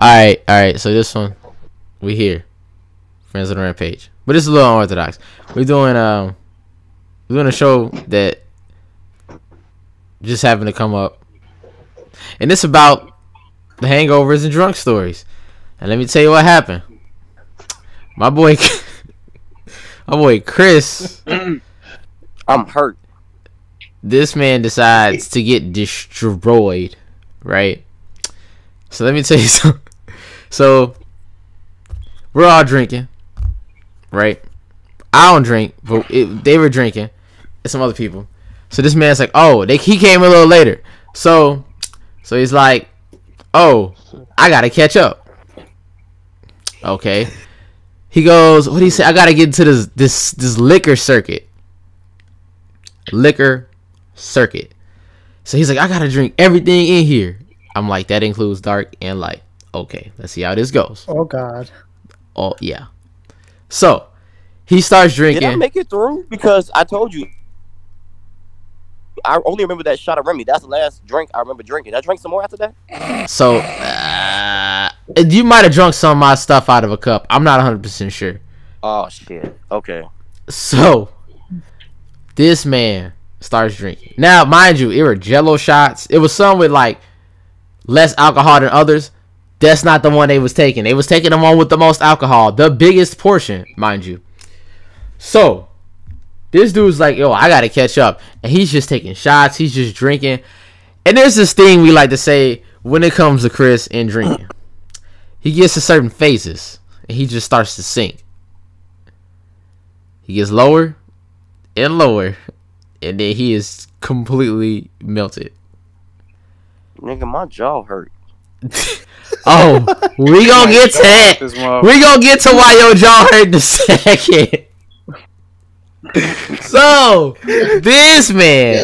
All right. So this one, we here, Friends on the Rampage, but it's a little unorthodox. We're doing a show that just happened to come up, and it's about the hangovers and drunk stories. And let me tell you what happened. My boy Chris, I'm hurt. This man decides to get destroyed, right? So let me tell you something. So we're all drinking, right? I don't drink, but they were drinking, and some other people. So this man's like, oh, he came a little later. So he's like, oh, I gotta catch up. Okay. He goes, what do you say? I gotta get into this liquor circuit. Liquor circuit. So he's like, I gotta drink everything in here. I'm like, that includes dark and light. Okay, let's see how this goes. Oh God. Oh yeah. So he starts drinking. Did I make it through? Because I told you, I only remember that shot of Remy. That's the last drink I remember drinking. Did I drink some more after that? So you might have drunk some of my stuff out of a cup. I'm not 100% sure. Oh shit. Okay. So this man starts drinking. Now, mind you, it were Jello shots. It was some with like less alcohol than others. That's not the one they was taking. They was taking the one with the most alcohol, the biggest portion, mind you. So this dude's like, yo, I gotta catch up, and he's just taking shots. He's just drinking. And there's this thing we like to say when it comes to Chris and drinking. He gets to certain phases, and he just starts to sink. He gets lower and lower, and then he is completely melted. Nigga, my jaw hurt. Oh, we gonna get to that. We gonna get to why your jaw hurt in a second. So this man,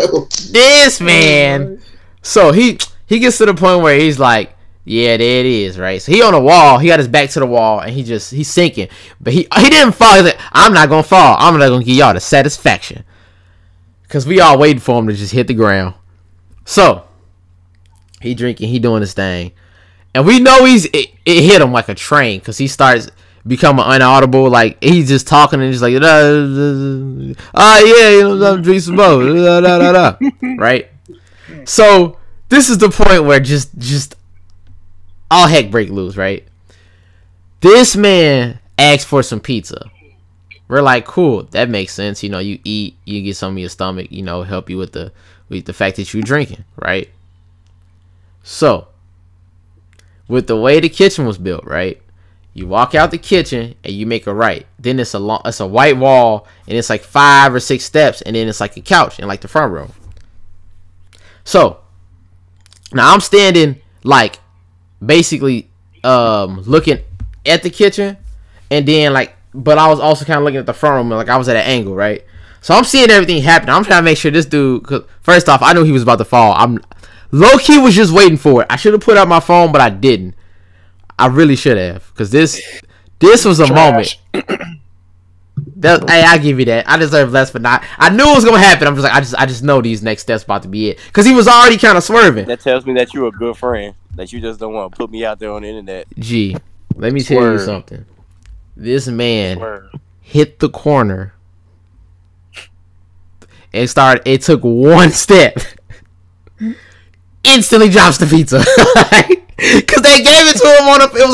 so he gets to the point where he's like, yeah, there it is, right? So he on the wall, he got his back to the wall, and he's sinking, but he didn't fall. He's like, I'm not gonna fall. I'm not gonna give y'all the satisfaction, cause we all waiting for him to just hit the ground. So he drinking, he doing his thing, and we know it hit him like a train, cause he starts becoming unaudible, like he's just talking and he's like, yeah, I'm drinking some more, right? So this is the point where just all heck break loose, right? This man asked for some pizza. We're like, cool, that makes sense. You know, you eat, you get some in your stomach, you know, help you with the fact that you're drinking, right? So with the way the kitchen was built, right? You walk out the kitchen and you make a right. Then it's a white wall, and it's like 5 or 6 steps, and then it's like a couch in like the front row. So now I'm standing like basically looking at the kitchen, and then like, but I was also kind of looking at the front room, like I was at an angle, right? So I'm seeing everything happen. I'm trying to make sure this dude, cause first off, I knew he was about to fall. I'm low key was just waiting for it. I should have put out my phone, but I didn't. I really should have, because this was a moment. Hey, I give you that. I deserve less, but not. I knew it was gonna happen. I'm just like, I just know these next steps about to be it, because he was already kind of swerving. That tells me that you're a good friend. That you just don't want to put me out there on the internet. Gee, let me tell you something. This man hit the corner and started. It took one step. Instantly drops the pizza. Because they gave it to him on it was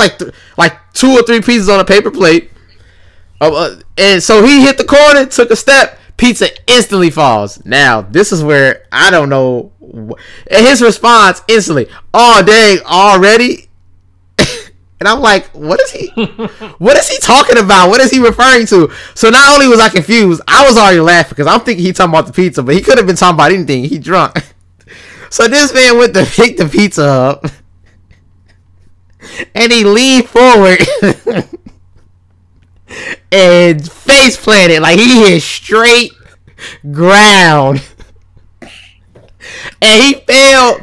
like 2 or 3 pieces on a paper plate. And so he hit the corner, took a step, pizza instantly falls. Now, this is where I don't know. And his response instantly, oh, dang, already? And I'm like, what is he talking about? What is he referring to? So not only was I confused, I was already laughing, because I'm thinking he talking about the pizza, but he could have been talking about anything. He drunk. So this man went to pick the pizza up, and he leaned forward and face planted, like he hit straight ground. And he fell.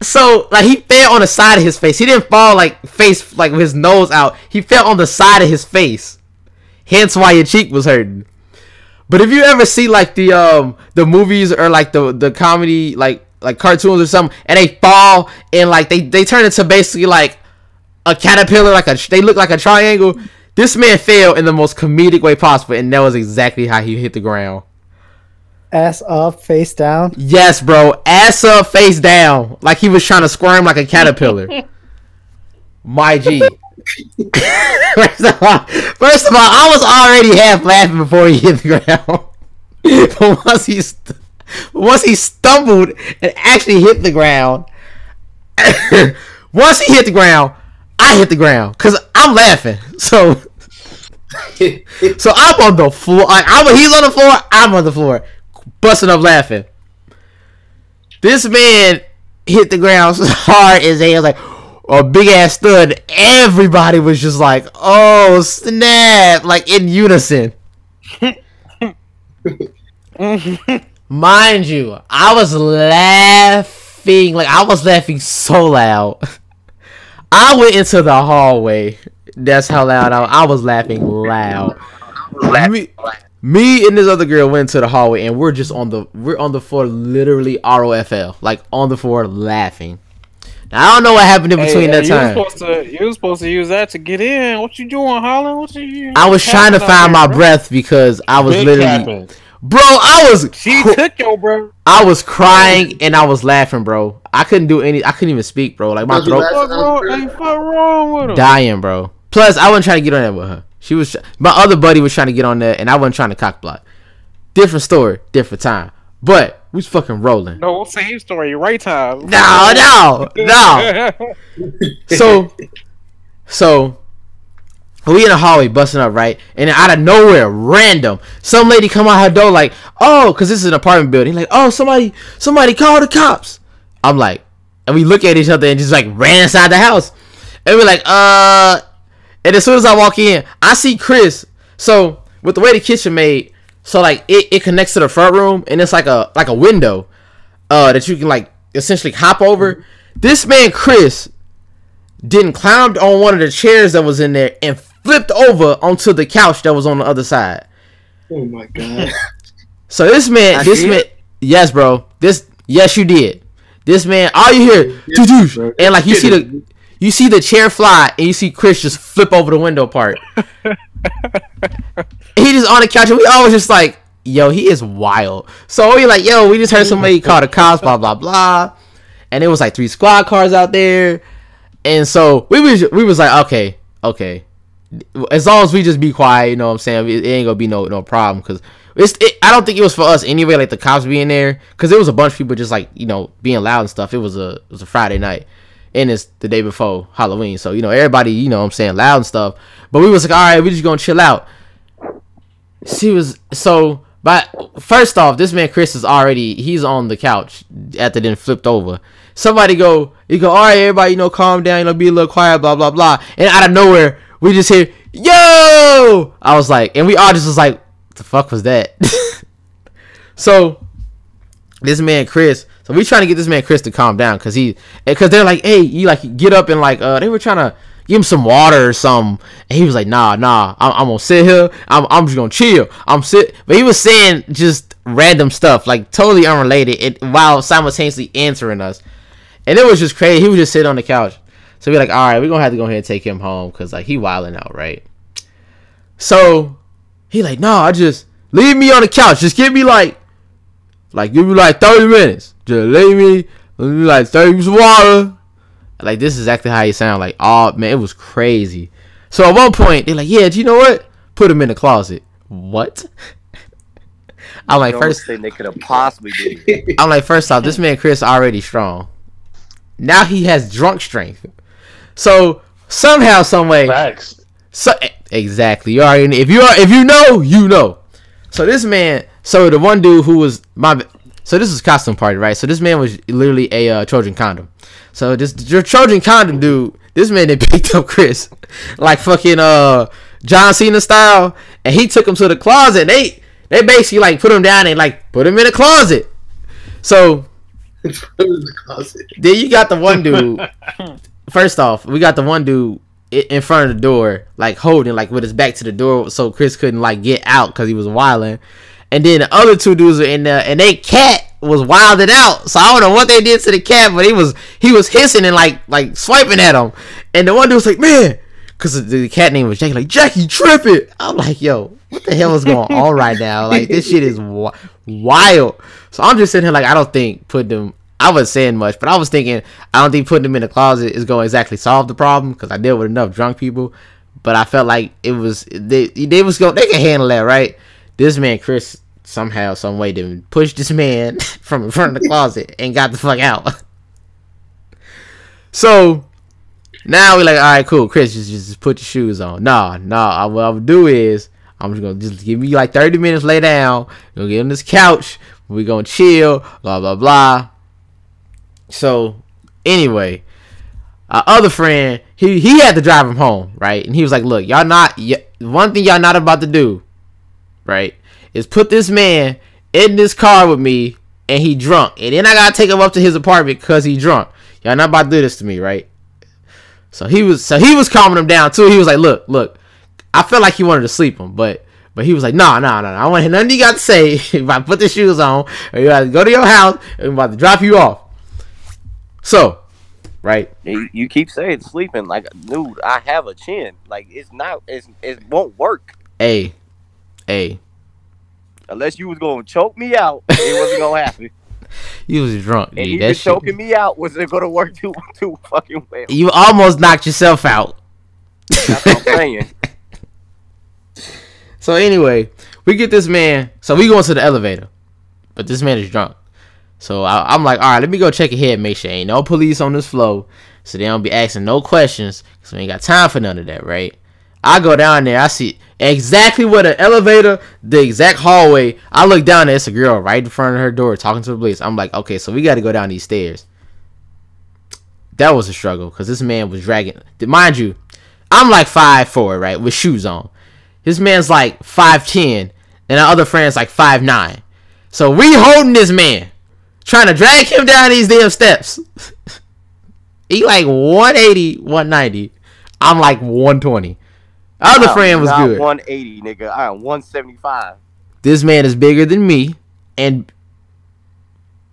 So like he fell on the side of his face. He didn't fall like face, like with his nose out. He fell on the side of his face. Hence why your cheek was hurting. But if you ever see like the movies or like the comedy like cartoons or something, and they fall and like they turn into basically like a caterpillar, they look like a triangle. This man fell in the most comedic way possible, and that was exactly how he hit the ground. Ass up, face down. Yes, bro. Ass up, face down, like he was trying to squirm like a caterpillar. My G. First of all, I was already half laughing before he hit the ground. But once he stumbled and actually hit the ground, once he hit the ground, I hit the ground because I'm laughing. So I'm on the floor. He's on the floor. I'm on the floor, busting up laughing. This man hit the ground so hard as he was like a big ass stud. Everybody was just like, "Oh snap!" Like in unison. Mind you, I was laughing. Like I was laughing so loud. I went into the hallway. That's how loud I was laughing loud. Me and this other girl went to the hallway, and we're on the floor, literally ROFL, like on the floor laughing. Now I don't know what happened in between that time. You were supposed to use that to get in. What you doing, Holland? I was trying to find my breath because I was literally, bro. She took your bro. I was crying and I was laughing, bro. I couldn't even speak, bro. Like my throat. Ain't wrong with him. Dying, bro. Plus, I wasn't trying to get on that with her. My other buddy was trying to get on that, and I wasn't trying to cock block. Different story, different time. But we was fucking rolling. No, same story, right time. No. So we in the hallway busting up, right? And then out of nowhere, random, some lady come out her door like, oh, because this is an apartment building. Like, oh, somebody call the cops. I'm like, and we look at each other and just like ran inside the house. And we're like, and as soon as I walk in, I see Chris. So with the way the kitchen made, so like it connects to the front room, and it's like a window that you can like essentially hop over. This man Chris didn't climb on one of the chairs that was in there and flipped over onto the couch that was on the other side. Oh my god. So this man, yes, bro. Yes, you did. This man, all you hear, yes, and like you see the chair fly, and you see Chris just flip over the window part. He just on the couch, and we always just like, yo, he is wild. So we like, yo, we just heard somebody call the cops, blah blah blah, and it was like 3 squad cars out there, and so we was like, okay, as long as we just be quiet, you know what I'm saying, it ain't gonna be no problem, because I don't think it was for us anyway, like the cops being there, because there was a bunch of people just like, you know, being loud and stuff. It was a Friday night, and it's the day before Halloween, so you know everybody, you know what I'm saying, loud and stuff. But we was like, all right, we just gonna chill out. But first off, this man Chris he's on the couch after then flipped over. Somebody go, all right, everybody, you know, calm down, you know, be a little quiet, blah blah blah. And out of nowhere, we just hear, yo! I was like, and we all just was like, what the fuck was that? So this man Chris, so we trying to get this man Chris to calm down, because they're like, hey, you like get up, and like they were trying to give him some water or something, and he was like, nah, I'm gonna sit here, I'm just gonna chill, but he was saying just random stuff, like totally unrelated, while simultaneously answering us, and it was just crazy. He would just sit on the couch. So we're like, all right, we're gonna have to go ahead and take him home, because like he wilding out, right? So he like, no, just leave me on the couch, just give me like give me like 30 minutes, just leave me like 30 minutes of water. Like, this is exactly how he sound. Like, oh man, it was crazy. So at one point they're like, yeah, do you know what, put him in the closet. What? I'm like, first thing they could have possibly did. I'm like, first off, this man Chris already strong. Now he has drunk strength. So somehow, some way, Facts. So exactly, you already, if you know, you know. So this man, so the one dude who was so this is costume party, right? So this man was literally a Trojan condom. So your Trojan condom dude, this man that picked up Chris like fucking John Cena style, and he took him to the closet. They basically like put him down and like put him in a closet. So then you got the one dude. First off, we got the one dude in front of the door, like holding, like with his back to the door, so Chris couldn't like get out because he was wilding. And then the other 2 dudes are in there, and they cat was wilding out. So I don't know what they did to the cat, but he was hissing and like swiping at him. And the one dude was like, man, because the cat name was Jackie, like, Jackie tripping. I'm like, yo, what the hell is going on right now? Like, this shit is wild. So I'm just sitting here like, I don't think putting them, I wasn't saying much, but I was thinking, I don't think putting them in the closet is going to exactly solve the problem, because I deal with enough drunk people. But I felt like it was, they can handle that, right? This man, Chris, somehow, some way, didn't push this man from in front of the closet and got the fuck out. So now we're like, all right, cool, Chris, just put your shoes on. Nah. What I would do is, I'm just gonna just give me like 30 minutes, lay down, gonna get on this couch, we gonna chill, blah blah blah. So anyway, our other friend, he had to drive him home, right? And he was like, look, one thing y'all not about to do, right, is put this man in this car with me and he drunk, and then I gotta take him up to his apartment because he drunk. Y'all not about to do this to me, right? So he was calming him down too. He was like, look, I felt like he wanted to sleep him, but he was like, no, I don't want to hear nothing you got to say. If I put the shoes on, or you got to go to your house, and I'm about to drop you off. So, right? You keep saying sleeping, like, dude, I have a chin. Like, it won't work. Hey. Unless you was gonna choke me out, it wasn't gonna happen. You was drunk, and dude. even choking me out wasn't gonna work too fucking well. You almost knocked yourself out. That's what I'm saying. So anyway, we get this man. So we go into the elevator, but this man is drunk. So I'm like, all right, let me go check ahead, make sure ain't no police on this floor, so they don't be asking no questions, because we ain't got time for none of that, right? I go down there, I see exactly where the elevator, the exact hallway. I look down there, it's a girl right in front of her door talking to the police. I'm like, okay, so we got to go down these stairs. That was a struggle, because this man was dragging. Mind you, I'm like 5'4", right, with shoes on. This man's like 5'10", and our other friend's like 5'9". So we holding this man, trying to drag him down these damn steps. He like 180, 190. I'm like 120. Our other friend was good. 180, nigga. I am 175. This man is bigger than me, and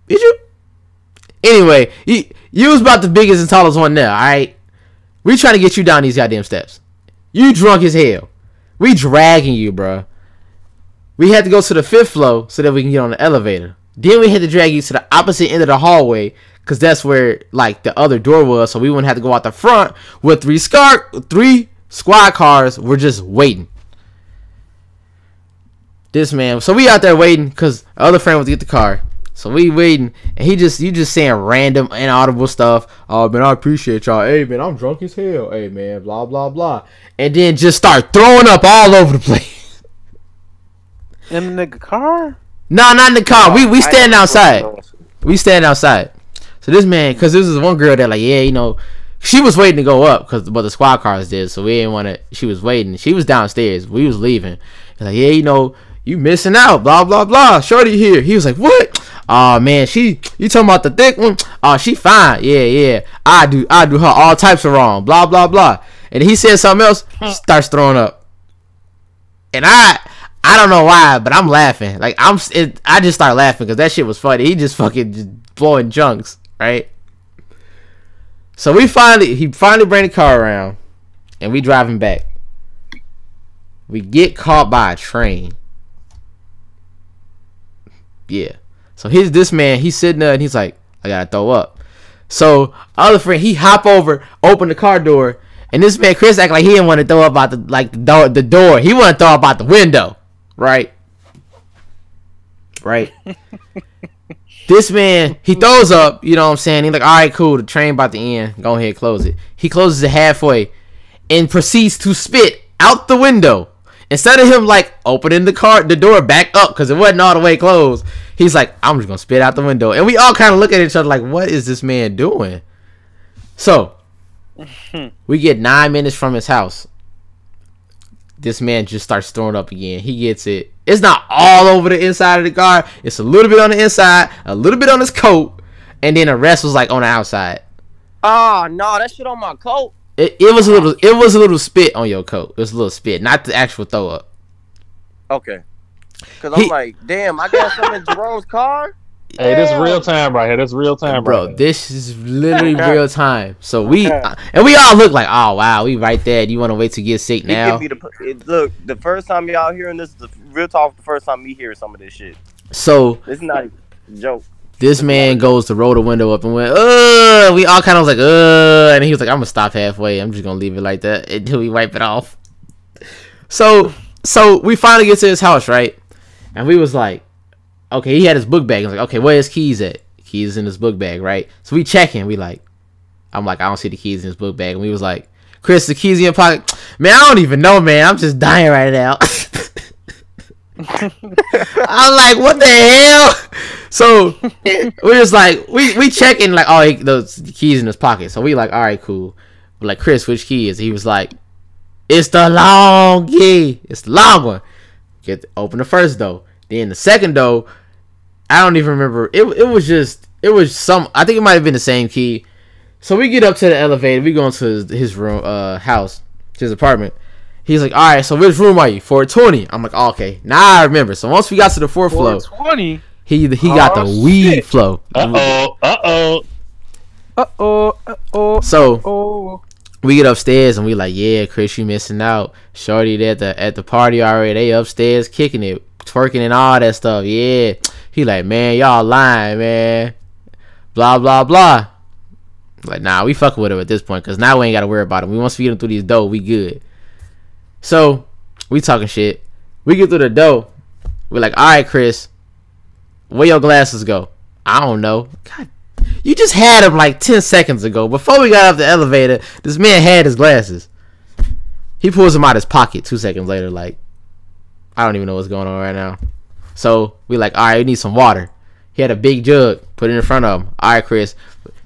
did you? Anyway, you was about the biggest and tallest one there. All right, we trying to get you down these goddamn steps. You drunk as hell. We dragging you, bro. We had to go to the 5th floor so that we can get on the elevator. Then we had to drag you to the opposite end of the hallway, because that's where like the other door was, so we wouldn't have to go out the front with three squad cars. We're just waiting. This man, so we out there waiting because our other friend was to get the car. So we waiting, and you just saying random inaudible stuff. Oh man, I appreciate y'all. Hey man, I'm drunk as hell. Hey man, blah blah blah, and then just start throwing up all over the place. In the nigga car? No, not in the car. We stand outside. We stand outside. So this man, because this is one girl that like, yeah, you know, she was waiting to go up but the squad cars did, so we didn't want to. She was waiting. She was downstairs. We was leaving. Like, yeah, you know, you missing out. Blah blah blah. Shorty here. He was like, what? Oh man, you talking about the thick one? Oh, she fine. Yeah. I do her all types of wrong. Blah blah blah. And he said something else. Starts throwing up. And I don't know why, but I'm laughing. Like I just start laughing because that shit was funny. He just fucking just blowing junks, right? So he finally bring the car around, and we driving back. We get caught by a train. Yeah. So this man, he's sitting there and he's like, I gotta throw up. So other friend, he hop over, open the car door, and this man Chris act like he didn't want to throw up out the door. He want to throw up out the window, right? This man, he throws up, you know what I'm saying? He's like, all right, cool, the train about to end. Go ahead, close it. He closes it halfway and proceeds to spit out the window. Instead of him like opening the door back up because it wasn't all the way closed, he's like, I'm just gonna spit out the window. And we all kind of look at each other like, what is this man doing? So we get 9 minutes from his house. This man just starts throwing up again. He gets it. It's not all over the inside of the car. It's a little bit on the inside, a little bit on his coat, and then the rest was like on the outside. Oh no, that shit on my coat. It was a little spit on your coat. It was a little spit, not the actual throw up. Okay. Cause I'm like, damn, I got some in Jerome's car. Hey, this real time right here. This real time, bro. right This is literally Okay. real time. So we Okay. and we all look like, oh wow, we right there. Do you want to wait to get sick It now? give me look, the first time y'all hearing this, the real talk, the first time me hearing some of this shit. So This is not a joke. this man goes to roll the window up and went, we all kind of was like, and he was like, I'm gonna stop halfway. I'm just gonna leave it like that until we wipe it off. So we finally get to his house, right? And we was like, okay, he had his book bag. I was like, okay, where his keys at? Keys in his book bag, right? So we check him. I'm like, I don't see the keys in his book bag. And we was like, Chris, the keys in your pocket? Man, I don't even know, man. I'm just dying right now. I'm like, what the hell? So we was like, we checking like, oh, those keys in his pocket. So we like, all right, cool. We're like, Chris, which key is? He was like, it's the long key. It's the long one. Open the first door. Then the second door, I don't even remember. It was some. I think it might have been the same key. So we get up to the elevator. We go into his room, house, his apartment. He's like, all right. So which room are you? 420. I'm like, oh, okay. Now I remember. So once we got to the fourth floor, 420. he got the weed shit. flow. So we get upstairs and we like, yeah, Chris, you missing out. Shorty at the party already. They upstairs kicking it, twerking and all that stuff. Yeah. He like, man, y'all lying, man. Blah blah blah. Like, nah, we fucking with him at this point because now we ain't gotta worry about him. Once we get him through these door, we good. So we talking shit. We get through the door. We're like, all right, Chris, where your glasses go? I don't know. God, you just had them like 10 seconds ago. Before we got up the elevator, this man had his glasses. He pulls them out his pocket 2 seconds later. Like, I don't even know what's going on right now. So we like, all right, we need some water. He had a big jug, put it in front of him. All right, Chris,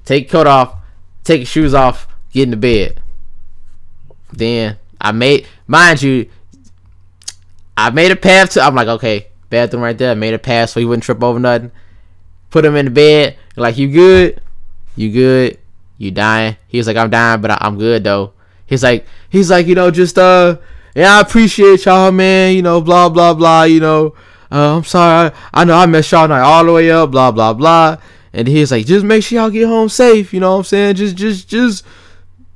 take your coat off, take your shoes off, get in the bed. Then I made a path to. I'm like, okay, bathroom right there. I made a path so he wouldn't trip over nothing. Put him in the bed. Like, you good? You good? You dying? He was like, I'm dying, but I'm good though. He's like, you know, just yeah, I appreciate y'all, man. You know, blah blah blah. You know, I'm sorry. I know I messed y'all night all the way up. Blah blah blah. And he's like, just make sure y'all get home safe. You know what I'm saying? Just, you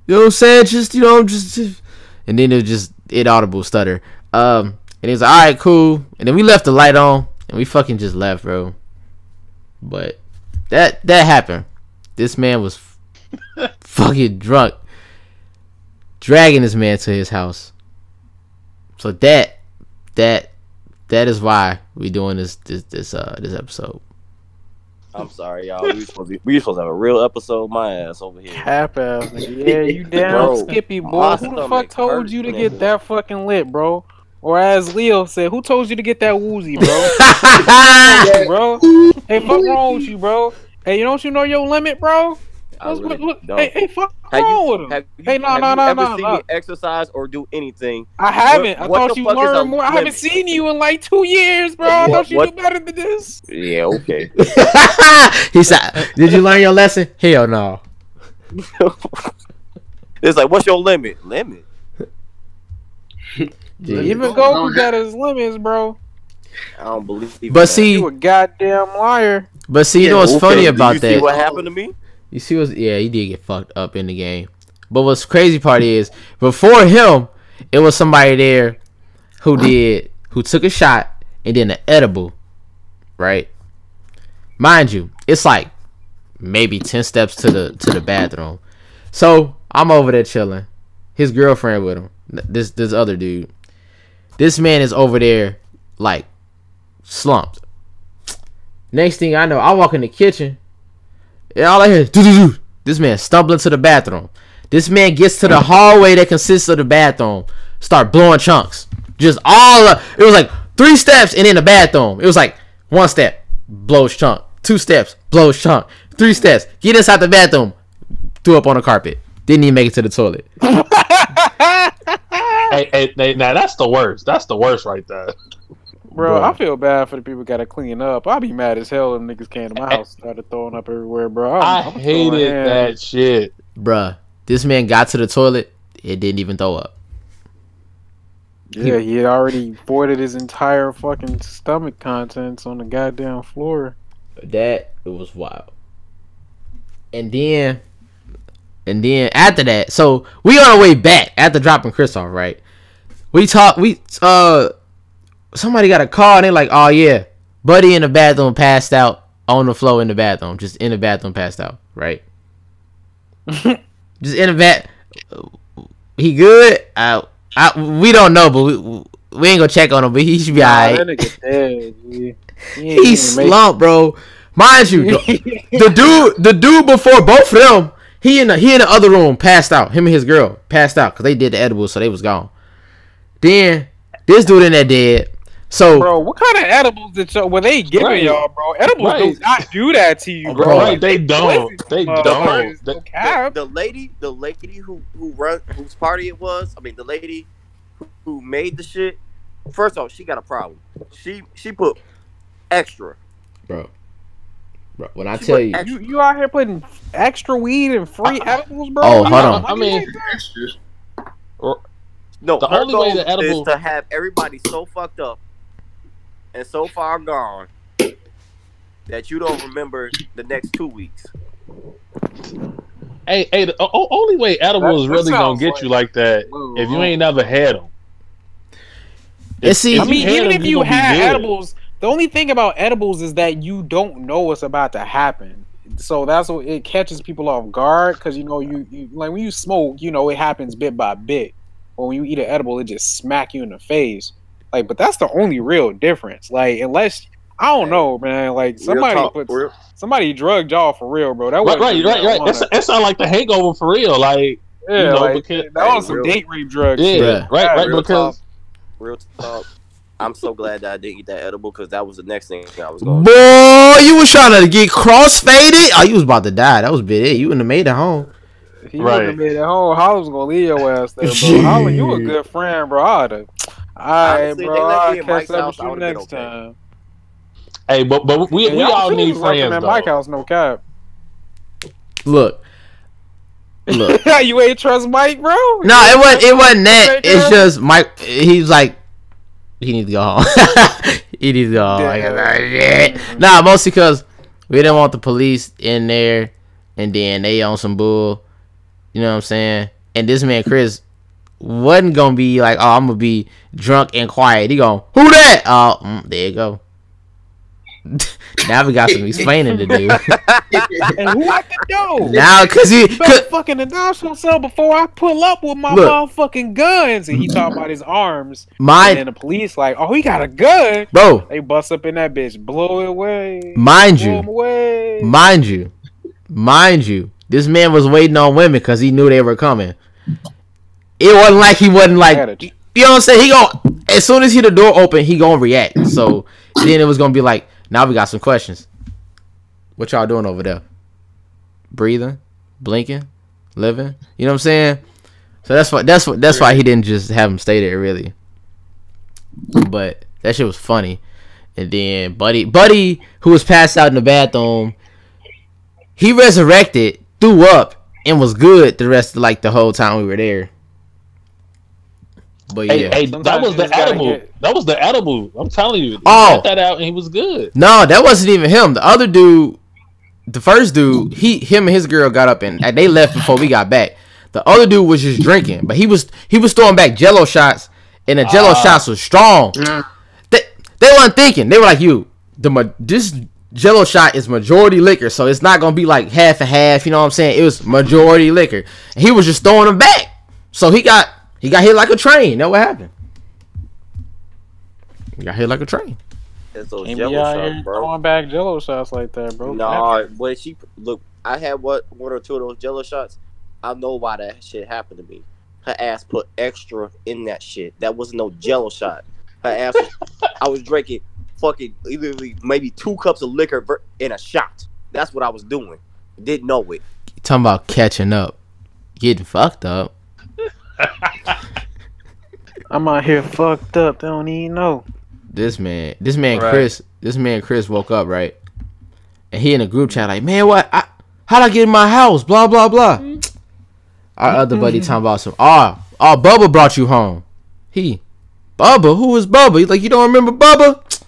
know what I'm saying? Just, you know, just. And then it was just inaudible stutter. And he was like, all right, cool. And then we left the light on and we fucking just left, bro. But that happened. This man was fucking drunk, dragging this man to his house. So that is why we doing this episode. I'm sorry, y'all. We supposed to have a real episode. My ass over here. Half ass, nigga. Yeah, you down, Bro, Skippy boy. my Who the stomach fuck told hurts, you to man. get that fucking lit, bro? Or as Leo said, who told you to get that woozy, bro? Bro, hey, fuck wrong with you, bro? Hey, you don't you know your limit, bro? I really don't. Hey, fuck Have wrong you, with him? have you, Hey, no, have no, you no, ever no, seen no. me exercise or do anything? I haven't. What I the thought you fuck is a learned more. I haven't limit? seen you in like 2 years, bro. I thought you What- knew better than this. Yeah, okay. He said, did you learn your lesson? Hell no. It's like, what's your limit? Limit? Even Goku got his limits, bro. I don't believe But that. see, You a goddamn liar. you know what's Okay, funny do about you see that? what happened to me? You see what's, yeah, he did get fucked up in the game. But what's crazy part is, before him, it was somebody there who took a shot and then an edible, right? Mind you, it's like maybe 10 steps to the bathroom. So I'm over there chilling. His girlfriend with him. This other dude. This man is over there like slumped. Next thing I know, I walk in the kitchen and all I hear is do. This man stumbling to the bathroom. This man gets to the hallway that consists of the bathroom, start blowing chunks. Just it was like 3 steps and in the bathroom. It was like 1 step, blows chunk. 2 steps, blows chunk. 3 steps, get inside the bathroom, threw up on the carpet. Didn't even make it to the toilet. Hey, now that's the worst. That's the worst right there. Bro, Bro. I feel bad for the people gotta clean up. I'll be mad as hell if niggas came to my house and started throwing up everywhere, bro. I I'm hated throwing hands. that shit. Bruh, this man got to the toilet, it didn't even throw up. Yeah, he had already voided his entire fucking stomach contents on the goddamn floor. That it was wild. And then after that, so we on our way back after dropping Chris off, right? Somebody got a call and they like, oh yeah, Buddy in the bathroom passed out on the floor in the bathroom, just in the bathroom passed out, right? Just in the bath. He good? We don't know, but we ain't gonna check on him, but he should be alright. That nigga dead, G. He slumped, bro. Mind you, the dude before both of them, he in the other room passed out. Him and his girl passed out because they did the edibles, so they was gone. Then this dude in there dead. So, bro, what kind of edibles were they giving y'all, bro? Edibles do not do that to you, bro. Right, they don't. They don't. The lady whose party it was. I mean, the lady who made the shit. First off, she got a problem. She put extra, bro. When I tell you, you out here putting extra weed and free edibles, bro. Oh, hold on. I mean, no. The only way the edible is to have everybody so fucked up and so far gone that you don't remember the next 2 weeks. Hey, the only way edible is really gonna get you like that if you ain't never had them. I mean, even if you had edibles, the only thing about edibles is that you don't know what's about to happen. So that's what it catches people off guard, because you like when you smoke, it happens bit by bit. Or when you eat an edible, it just smack you in the face. Like, but that's the only real difference. Like, unless I don't know, man. Like somebody drugged y'all for real, bro. That right. That sound like the hangover for real. Like, because that was some date rape drugs. Yeah, right. Because real talk. I'm so glad that I didn't eat that edible, because that was the next thing I was going. Boy, you was trying to get crossfaded. Oh, you was about to die. That was bit it. You wouldn't have made it home. If you wouldn't have made it home, Holland was gonna leave your ass there, bro. Holland, you a good friend, bro. Alright, bro. I'll catch up with you next time. Hey, but we all need friends, at Mike house, no cap. Look. You ain't trust Mike, bro? No, it wasn't that. It's just Mike. He's like, he needs to go home. He needs to go home. Nah, mostly because we didn't want the police in there, and then they on some bull. You know what I'm saying? And this man Chris wasn't gonna be like, oh, I'm gonna be drunk and quiet. He going, who that? Oh, there you go. Now we got some explaining to do. And who at the door? Now, cause he fucking announce himself before I pull up with my motherfucking guns. And he talking about his arms. And then the police like, oh, he got a gun, bro. They bust up in that bitch, blow it away. Mind you, this man was waiting on women because he knew they were coming. It wasn't like he wasn't like, you know what I'm saying? He gon' as soon as the door open, he gonna react. So then it was gonna be like, now we got some questions. What y'all doing over there? Breathing, blinking, living. You know what I'm saying? So that's why he didn't just have him stay there, really. But that shit was funny. And then Buddy, who was passed out in the bathroom, he resurrected, threw up, and was good the rest of the whole time we were there. But yeah, hey, that was the edible. That was the edible. I'm telling you. Oh, got that out and he was good. No, that wasn't even him. The other dude, the first dude, him and his girl got up and they left before we got back. The other dude was just drinking, but he was throwing back Jello shots, and the Jello shots was strong. Yeah. They weren't thinking. They were like, this Jello shot is majority liquor, so it's not gonna be like half and half. You know what I'm saying? It was majority liquor. And he was just throwing them back, so he got hit like a train. Know what happened? He got hit like a train. It's those Jello shots, bro. Throwing back Jello shots like that, bro. Nah, when I had one or two of those Jello shots. I know why that shit happened to me. Her ass put extra in that shit. That wasn't no Jello shot. Her ass. I was drinking fucking literally maybe 2 cups of liquor in a shot. That's what I was doing. Didn't know it. You talking about catching up, getting fucked up. I'm out here fucked up. They don't even know. This man Chris woke up, right? And he in a group chat like, man, how'd I get in my house? Blah blah blah. Our other buddy talking about some. Bubba brought you home. Bubba, who is Bubba? He's like, you don't remember Bubba?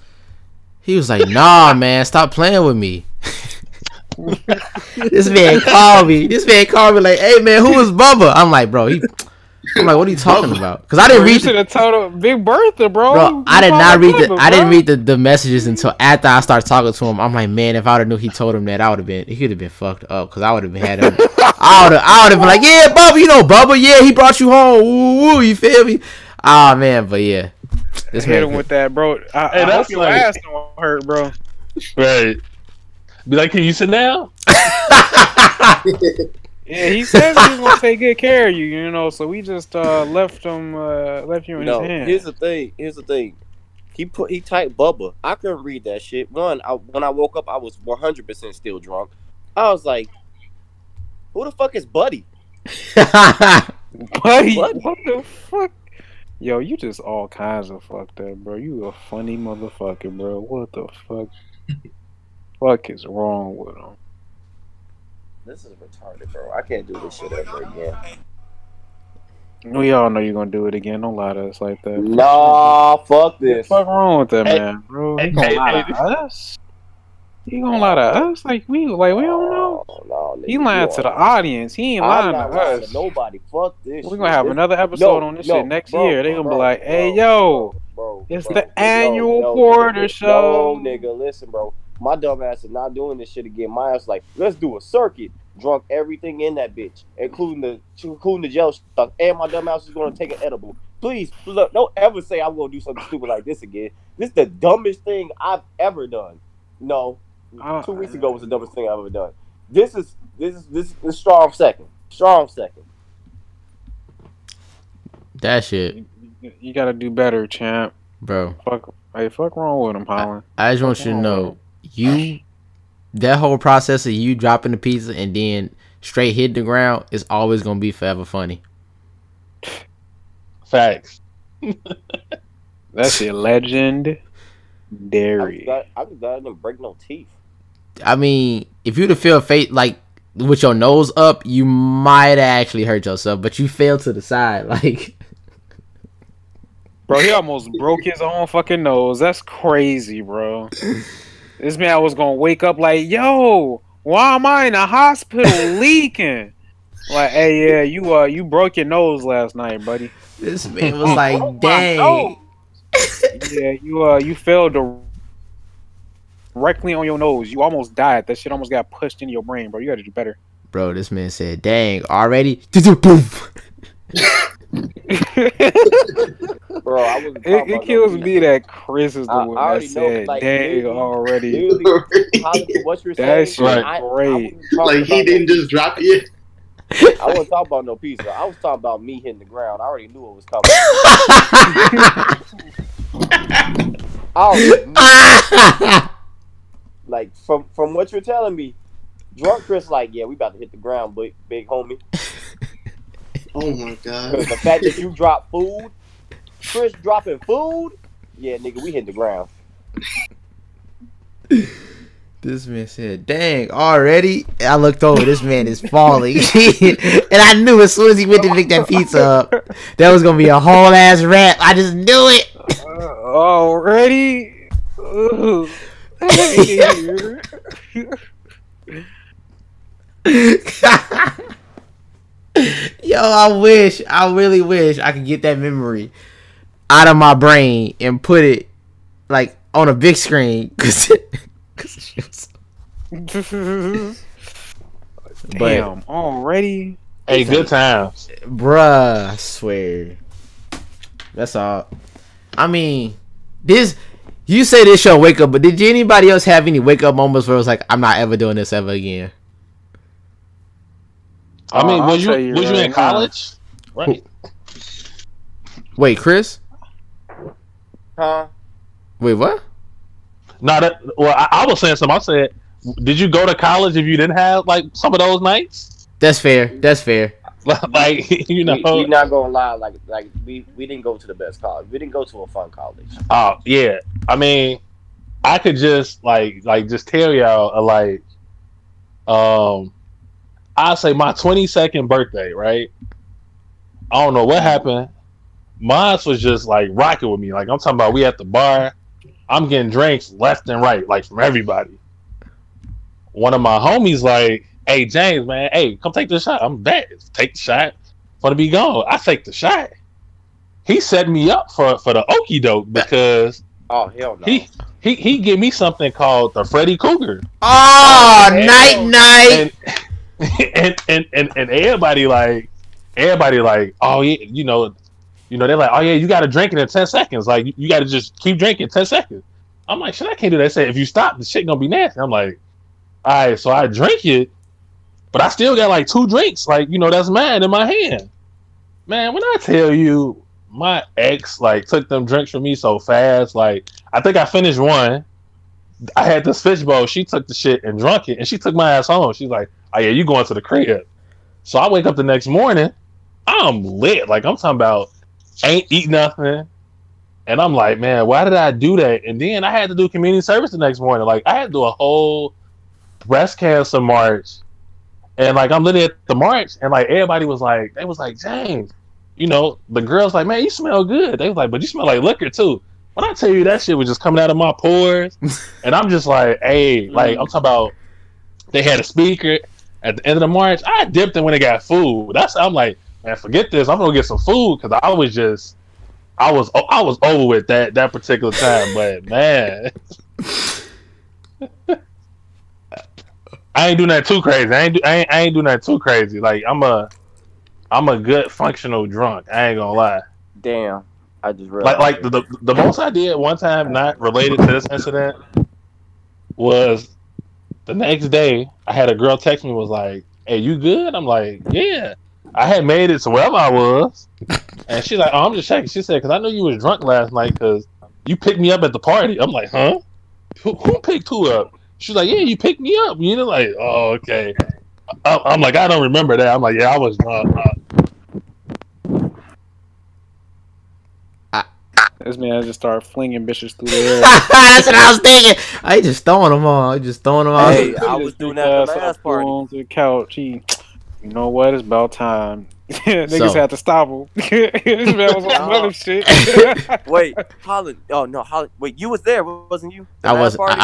He was like, nah, man, stop playing with me. This man called me like, hey, man, who is Bubba? I'm like, bro, I'm like, what are you talking about? Because I didn't read. You should have told him Big Bertha, bro. I did not read I didn't read the messages until after I started talking to him. I'm like, man, if I would have knew he told him that, he could have been fucked up. Because I would have had him. I would have been like, yeah, Bubba, you know Bubba, yeah, he brought you home. Woo, woo, you feel me? Ah, man, but yeah, this hit him with that, bro. I hope your ass don't hurt, bro. Right. Be like, can you sit down? Yeah, he said he was gonna take good care of you, you know. So we just left you in his hand. Here's the thing. He typed Bubba. I couldn't read that shit. When I woke up, I was 100% still drunk. I was like, who the fuck is Buddy? Buddy? What the fuck? Yo, you just all kinds of fucked up, bro. You a funny motherfucker, bro. What the fuck? Fuck is wrong with him? This is retarded, bro. I can't do this shit ever again. We all know you're gonna do it again. Don't lie to us like that. Nah, fuck this. What the fuck wrong with that, man, bro? He gonna lie to us? He gonna lie to us? Like we don't know? No, he lying to the audience. He ain't lying to us. To nobody. Fuck this. We're gonna have another episode on this shit next year. They gonna be like, hey, yo, it's the annual Porter show. No, nigga, listen, bro. My dumb ass is not doing this shit again. My ass is like, let's do a circuit. Drunk everything in that bitch, including the gel stuff. And my dumb ass is gonna take an edible. Please, look, don't ever say I'm gonna do something stupid like this again. This is the dumbest thing I've ever done. No, 2 weeks ago was the dumbest thing I've ever done. This is strong second. Strong second. That shit. You gotta do better, champ. Bro. Fuck wrong with him, Holland. I just want you to know, that whole process of you dropping the pizza and then straight hit the ground is always gonna be forever funny. Facts. That's a legendary. I didn't break no teeth. I mean, if you'd have feel fate like with your nose up, you might actually hurt yourself, but you fell to the side, like. Bro, he almost broke his own fucking nose. That's crazy, bro. This man was gonna wake up like, yo, why am I in the hospital leaking? Like, hey, yeah, you broke your nose last night, buddy. This man was like, dang. Yeah, you fell directly on your nose. You almost died. That shit almost got pushed into your brain, bro. You gotta do better. Bro, this man said, dang, already? Boom. Bro, I wasn't it kills me that Chris is the one that said, like, dang, already. What you're that saying, shit great. Like, he didn't just drop it. I wasn't talking about no pizza. I was talking about me hitting the ground. I already knew it was coming. Like, from what you're telling me, drunk Chris like, yeah, we about to hit the ground, big homie. Oh my god. Because the fact that you drop food, Chris dropping food, yeah, nigga, we hit the ground. This man said, dang, already? I looked over, this man is falling. And I knew as soon as he went to pick that pizza up, that was going to be a whole ass rap. I just knew it. Already? Yo, I really wish I could get that memory out of my brain and put it like on a big screen. Damn, already? Hey, good times. Bruh, I swear. That's all. I mean, you say this show wake up, but did anybody else have any wake up moments where it was like, I'm not ever doing this ever again? I mean, was you in college? Right. Wait, Chris? Huh? Wait, what? No, I was saying something. I said, did you go to college if you didn't have like some of those nights? That's fair. Like, you know, we not gonna lie. Like we didn't go to the best college. We didn't go to a fun college. Oh yeah. I mean, I could just like just tell y'all I'll say my 22nd birthday, right? I don't know what happened. Mine was just like rocking with me. Like I'm talking about, we at the bar, I'm getting drinks left and right, like from everybody. One of my homies like, "Hey James, man, hey, come take the shot." I'm back. Take the shot. For to be gone. I take the shot. He set me up for the okie doke because Oh hell no. he give me something called the Freddy Cougar. Oh, night night. And everybody like, oh yeah, they're like, oh yeah, you got to drink it in 10 seconds. Like you got to just keep drinking 10 seconds. I'm like, shit, I can't do that. They say if you stop, the shit gonna be nasty. I'm like, all right, so I drink it, but I still got like 2 drinks, like that's mad in my hand. Man, when I tell you, my ex like took them drinks from me so fast, like I think I finished one. I had this fishbowl. She took the shit and drunk it, and she took my ass home. She's like, "Oh yeah, you going to the crib?" So I wake up the next morning. I'm lit. Like I'm talking about, ain't eat nothing, and I'm like, man, why did I do that? And then I had to do community service the next morning. Like I had to do a whole breast cancer march, and like I'm literally at the march, and like everybody was like, James, the girls like, man, you smell good. They was like, but you smell like liquor too. When I tell you that shit was just coming out of my pores, and I'm just like, hey, like I'm talking about, they had a speaker at the end of the march. I dipped in when they got food. I'm like, man, forget this. I'm gonna get some food because I was over with that particular time. But man, I ain't doing that too crazy. I ain't doing that too crazy. Like I'm a good functional drunk. I ain't gonna lie. Damn. I just realized. Like the most I did one time, not related to this incident, was the next day. I had a girl text me, was like, "Hey, you good?" I'm like, "Yeah." I had made it to wherever I was, and she's like, "Oh, I'm just checking." She said, "Because I know you was drunk last night because you picked me up at the party." I'm like, "Huh? Who picked who up?" She's like, "Yeah, you picked me up." Like, "Oh, okay." I'm like, "I don't remember that." I'm like, "Yeah, I was drunk." This man just started flinging bitches through the air. That's what I was thinking. I just throwing them on. Hey, I was doing that at the last party. On the couch. You know what? It's about time. Niggas had to stop him. This man was on some other shit. Wait, Holland. Oh no, Holland. Wait, you was there, wasn't you? I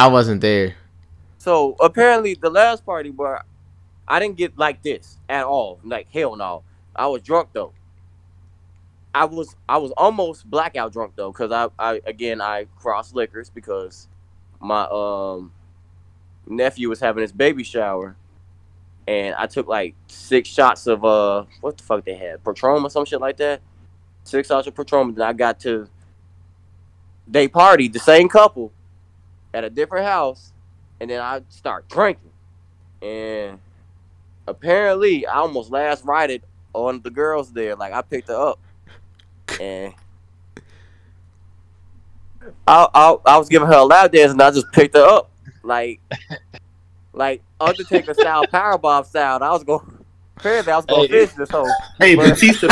wasn't there. So apparently, the last party where I didn't get like this at all. Like hell no. I was drunk though. I was almost blackout drunk though, because I crossed liquors because my nephew was having his baby shower, and I took like 6 shots of what the fuck they had, Patron or some shit like that. 6 shots of Patron. Then I got to, they partied, the same couple at a different house, and then I start drinking, and apparently I almost last righted on the girls there. Like I picked her up. And I was giving her a lap dance, and I just picked her up like Undertaker style, powerbomb style. I was going finish this whole. Hey, Batista.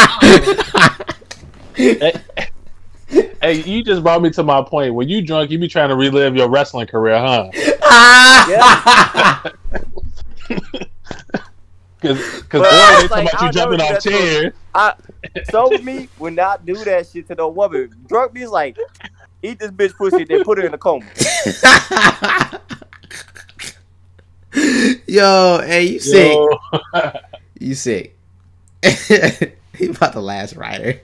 Hey, you just brought me to my point. When you drunk, you be trying to relive your wrestling career, huh? Because earlier they talking about you jumping off chairs. Sober me would not do that shit to no woman. Drunk me is like, eat this bitch pussy, then put her in a coma. Yo, hey, you sick? You sick? He about the last rider.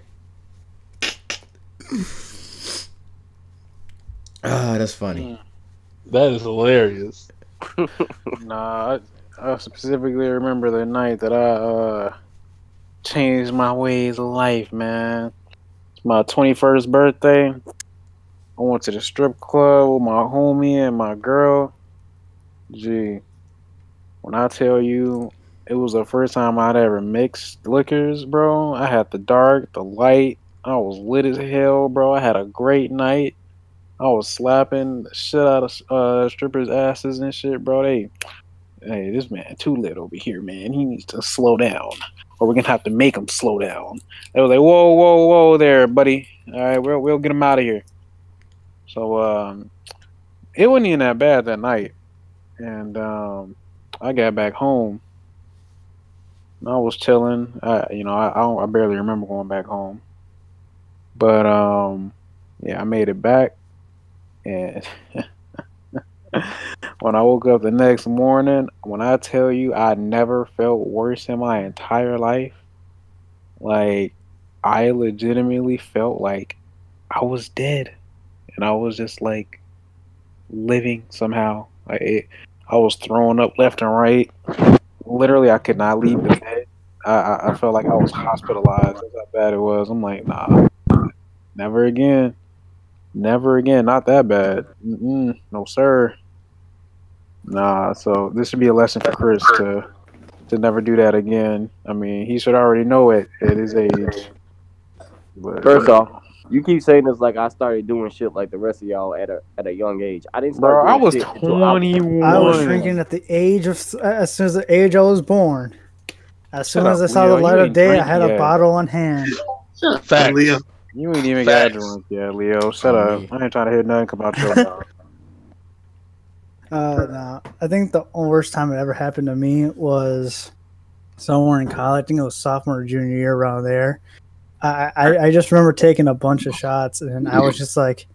Oh, that's funny. That is hilarious. Nah, I specifically remember the night that I changed my ways of life, man. It's my 21st birthday. I went to the strip club with my homie and my girl. Gee, when I tell you, it was the first time I'd ever mixed liquors, bro. I had the dark, the light. I was lit as hell, bro. I had a great night. I was slapping the shit out of strippers' asses and shit, bro. Hey, this man too lit over here, man. He needs to slow down, or we're gonna have to make him slow down. They was like, whoa, there, buddy. All right, we'll get him out of here. So it wasn't even that bad that night, and I got back home. And I was chilling. I barely remember going back home, but yeah, I made it back. And when I woke up the next morning, when I tell you I never felt worse in my entire life, like I legitimately felt like I was dead, and I was just like living somehow. I was throwing up left and right. Literally, I could not leave the bed. I felt like I was hospitalized. That's how bad it was. I'm like, nah, never again. Never again. Not that bad. No, sir. Nah. So this should be a lesson for Chris to never do that again. I mean, he should already know it at his age. But, First off, you keep saying this like I started doing shit like the rest of y'all at a young age. I didn't start bro, I doing was shit until I 21. I was drinking at the age of as soon as the age I was born. As soon Shut as I up, saw Leo. the light You of ain't day, I drink had a yet. bottle on hand. Shut up, Facts. Leo. You ain't even Facts. got drunk yet, Leo. Shut up. I ain't trying to hear nothing about your dog. No, I think the worst time it ever happened to me was somewhere in college. I think it was sophomore or junior year around there. I just remember taking a bunch of shots, and I was just like,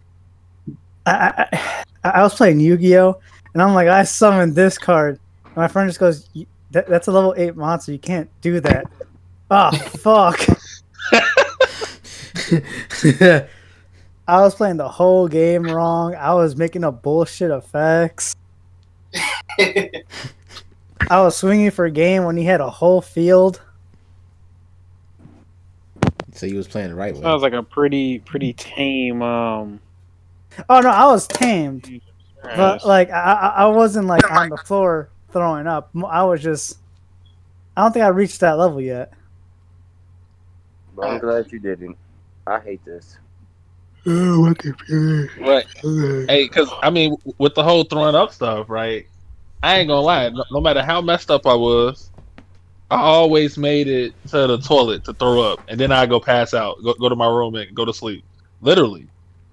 I was playing Yu-Gi-Oh, and I'm like, I summoned this card. And my friend just goes, that's a level 8 monster. You can't do that. Oh fuck! I was playing the whole game wrong. I was making up bullshit effects. I was swinging for a game when he had a whole field. So you was playing the right way. Sounds like a pretty tame. Oh no, I was tamed, but like I wasn't like on the floor throwing up. I was just. I don't think I reached that level yet. Bro, I'm glad you didn't. I hate this. Right. Hey, because I mean, with the whole throwing up stuff, right? I ain't gonna lie. No matter how messed up I was, I always made it to the toilet to throw up, and then I go pass out, go to my room and go to sleep. Literally.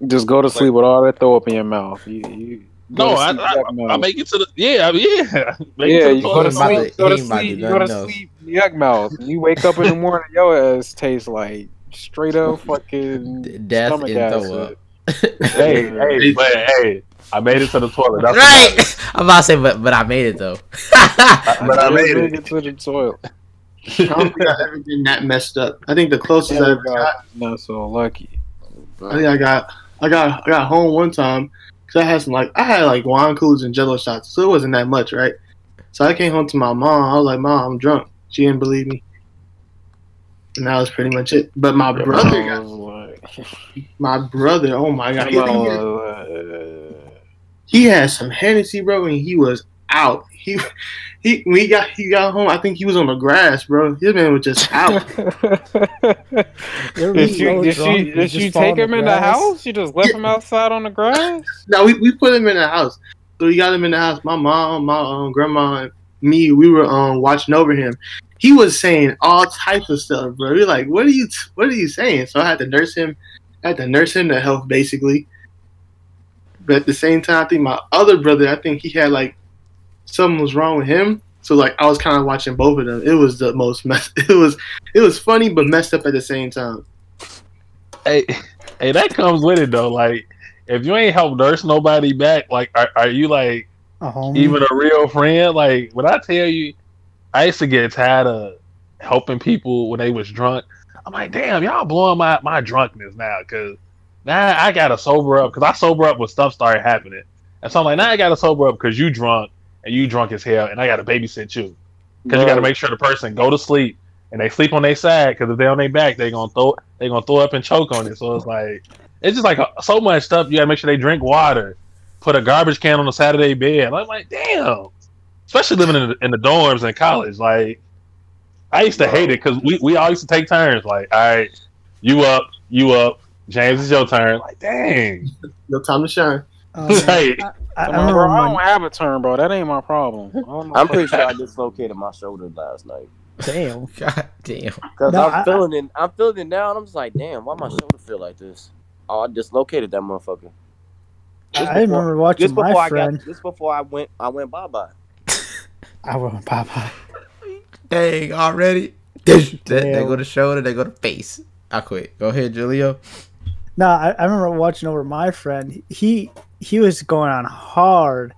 Just go to sleep with all that throw up in your mouth. You No, I make it to the Make it to the you go to toilet. sleep. Go to He ain't about to sleep. do You go to nothing else. sleep. Yuck mouth. You wake up in the morning, your ass tastes like straight up fucking Death stomach and acid. throw up. Hey, I made it to the toilet. That's Right. I'm about to say, but I made it though. But I made Make it. to the toilet. I don't think I've ever been that messed up. I think the closest I ever got, Not so lucky. I think I got home one time because I had like wine coolers and Jello shots, so it wasn't that much, right? So I came home to my mom. I was like, "Mom, I'm drunk." She didn't believe me, and that was pretty much it. But my brother oh my god, he had some Hennessy, bro, and he was out. When he got home, I think he was on the grass, bro. His man was just out. Did she take him in the house? She just left him outside on the grass? No, we put him in the house. So we got him in the house. My mom, my grandma, and me, we were watching over him. He was saying all types of stuff, bro. We were like, what are you saying? So I had to nurse him. To health, basically. But at the same time, I think my other brother, I think he had like something was wrong with him. So like I was kind of watching both of them. It was the most it was funny but messed up at the same time. Hey, that comes with it though. Like, if you ain't help nurse nobody back, like, are you like even a real friend? Like, when I tell you, I used to get tired of helping people when they was drunk. I'm like, damn, y'all blowing my drunkenness now, because now I gotta sober up, because I sober up when stuff started happening, and so I'm like, now I gotta sober up because you drunk and you drunk as hell, and I gotta babysit you, because you gotta make sure the person go to sleep and they sleep on their side, because if they on their back, they gonna throw up and choke on it. So it's like, it's just like so much stuff. You gotta make sure they drink water, put a garbage can on the side of their bed. I'm like, damn. Especially living in the dorms in college, like I used to hate it because we all used to take turns. Like, all right, you up, James, it's your turn. Like, dang, No time to shine. Right. I don't have a turn, bro. That ain't my problem. I'm pretty sure I dislocated my shoulder last night. Damn. God damn. Cause No, I'm feeling it now, and I'm just like, damn, why my shoulder feel like this? Oh, I dislocated that motherfucker. I remember watching my friend. Just before I went bye. I went bye. Dang, already. They go to shoulder, they go to face. I quit. Go ahead, Julio. No, I remember watching over my friend. He he was going on hard,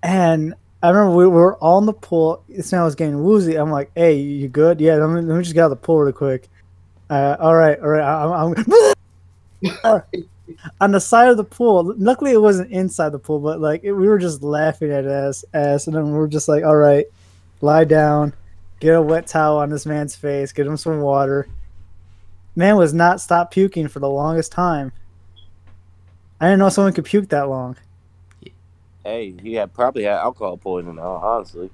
and I remember we were all in the pool. This man was getting woozy. I'm like, "Hey, you good? Yeah, let me just get out of the pool real quick." All right. I'm on the side of the pool. Luckily, it wasn't inside the pool, but like we were just laughing at ass, and then we were just like, "All right, lie down, get a wet towel on this man's face, get him some water." Man was not stopped puking for the longest time. I didn't know someone could puke that long. Hey, he had probably had alcohol poisoning. Honestly,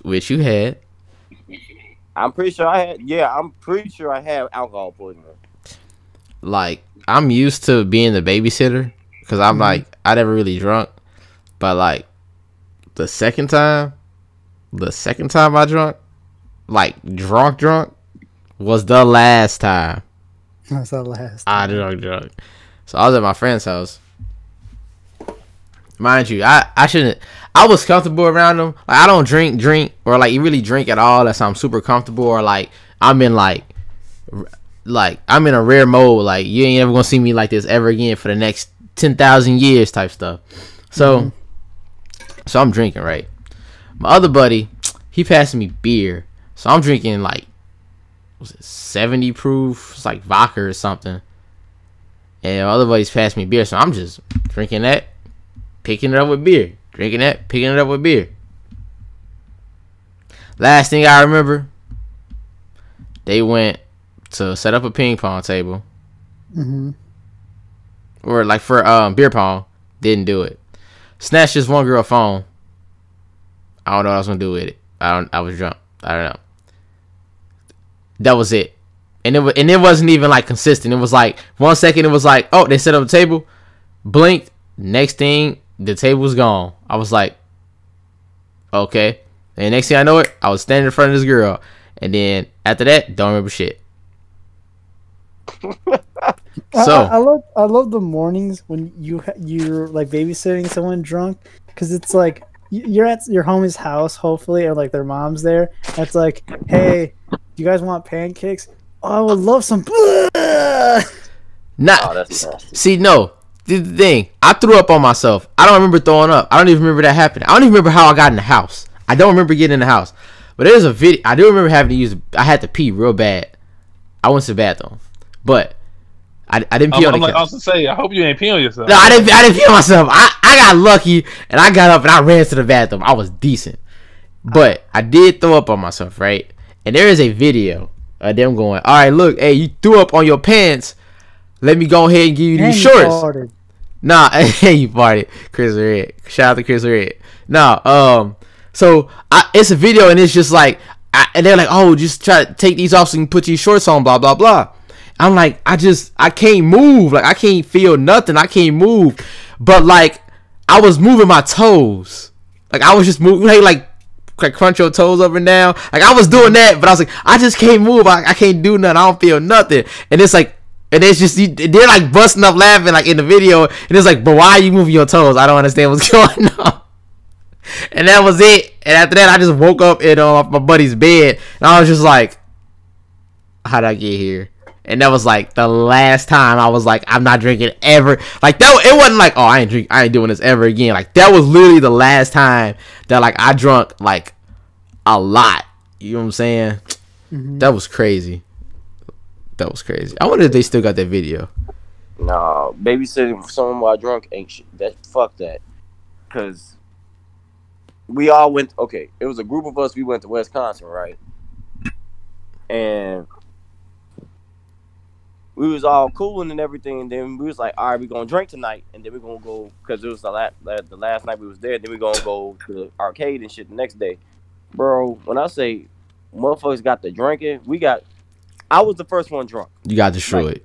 Which you had. I'm pretty sure I had. Yeah, I'm pretty sure I had alcohol poisoning. Like, I'm used to being the babysitter because I'm like, I never really drunk, but like the second time I drunk, like drunk was the last time That's the last. I drunk. So I was at my friend's house. Mind you, I shouldn't. I was comfortable around them. Like, I don't drink or like really drink at all unless I'm super comfortable or like I'm in like I'm in a rare mode. Like, you ain't ever gonna see me like this ever again for the next 10,000 years type stuff. So so I'm drinking, right? My other buddy, he passed me beer, so I'm drinking like, was it 70 proof? It's like vodka or something. And my other buddies passed me beer, so I'm just drinking that, picking it up with beer. Drinking that, picking it up with beer. Last thing I remember, they went to set up a ping pong table. Or like for beer pong. Didn't do it. Snatched this one girl phone. I don't know what I was gonna do with it. I was drunk. I don't know. That was it. And it wasn't even like consistent. It was like 1 second it was like, oh, they set up a table, blinked, next thing the table was gone. I was like, okay. And next thing I know it, I was standing in front of this girl. And then after that, don't remember shit. So I love the mornings when you're like babysitting someone drunk, because it's like you're at your homie's house, hopefully, or like their mom's there. And it's like, hey, do you guys want pancakes? Oh, I would love some. See, no. The thing, I threw up on myself. I don't remember throwing up. I don't even remember that happening. I don't even remember how I got in the house. I don't remember getting in the house. But there's a video. I do remember having to use. I had to pee real bad. I went to the bathroom, but I didn't pee on the couch. I was to say, I hope you ain't pee on yourself. No, I didn't pee on myself. I got lucky and I got up and I ran to the bathroom. I was decent, but I did throw up on myself, right? And there is a video of them going, all right, look, hey, you threw up on your pants. Let me go ahead and give you these shorts. Nah, hey, you farted. Chris Red. Shout out to Chris Red. Nah, so it's a video and it's just like, and they're like, oh, just try to take these off so you can put these shorts on, blah, blah, blah. I'm like, I can't move. Like, I can't feel nothing. I can't move. But like, I was moving my toes. Like, I was just moving, like crunch your toes up and down. Like, I was doing that, but I was like, I just can't move. I can't do nothing. I don't feel nothing. And it's like, and it's just, they're like busting up laughing like in the video. And it's like, but why are you moving your toes? I don't understand what's going on. And that was it. And after that, I just woke up in my buddy's bed. And I was just like, how'd I get here? And that was like the last time I was like, I'm not drinking ever. Like, that, it wasn't like, oh, I ain't doing this ever again. Like, that was literally the last time that like I drunk like a lot. You know what I'm saying? That was crazy. That was crazy. I wonder if they still got that video. No, babysitting for someone while drunk ain't shit. Fuck that. Cause we all went. Okay, it was a group of us. We went to Wisconsin, right? And we was all cooling and everything. And then we was like, all right, we gonna drink tonight, and then we gonna go, because it was the last night we was there. Then we gonna go to the arcade and shit the next day, bro. When I say motherfuckers got the drinking, I was the first one drunk. You got destroyed.